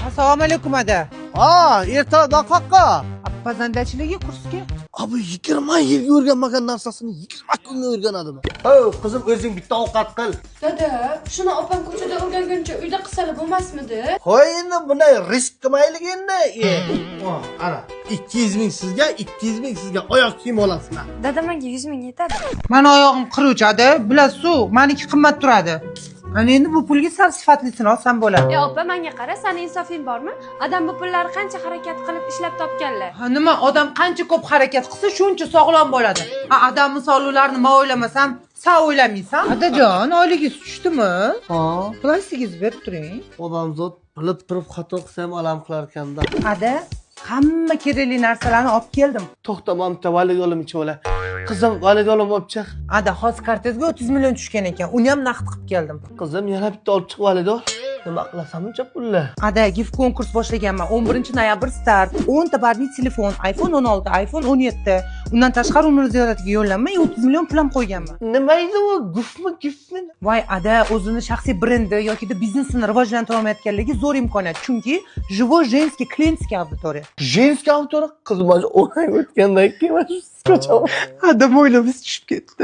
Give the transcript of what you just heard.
Assalomu alaykum ada. Ha, ertalabdan qaqqa. Pazandachiligi kursga. Abi 20 yilga o'rganmagan narsasini 20 kunga o'rganadimi? Ho, qizim o'zing bitta ovqat qil. Dada, shuni opam ko'chada o'rganguncha uyda qilsalar bo'lmasmidi? Qo'y endi bunday risk qilmaylik endi. Ana, 200 ming sizga, 200 ming sizga oyoq kiyim olasizlar. Dada, menga 100 ming yetadi. Meni oyog'im qiruvchi ada. Bilasiz-ku, meniki qimmat turadi. Ana endi bu pulga sal sifatlisini olsam bo'ladi. Opa, menga qara, seni insofing bormi? Adam bu pullarni qancha harakat qilib ishlab topganlar. Ha nima, odam qancha ko'p harakat qilsa, shuncha sog'lom bo'ladi. Ha, adam misol ularni men o'ylamasam, sen o'ylamaysan. Adajon, oyligingiz tushdimi? Ha, Plastikingizni berib turing. odamzod bilib turib xato qilsa ham alam qilar ekanda. Ada, hamma kerakli narsalarni olib keldim. To'xtamam, bitta validolim ichib ola. Qizim validolim olib chiq. Ada, hozir kartezga 30 million tushgan ekan. Uni ham naqd qilib keldim. Qizim yana bitta olib chiq validol. Nima qilasan buncha pulni? Ada, gift konkurs boshlaganman. 11-noyabr start. 10 ta barli telefon, iPhone 16, iPhone 17. Undan tashqari umr ziyoratiga yo'llanma 30 million pul ham qo'yganman. Nima edi u? Giftmi? Voy Ada, o'zini shaxsiy brendi yoki biznesini rivojlantira olmayotganligi zo'r imkoniyat. Chunki живой женский klientskiy auditoriya. Женский auditoriya qizim o'rang o'tgandan keyin mana shu skochaman. Ada, mo'ylamiz tushib ketdi.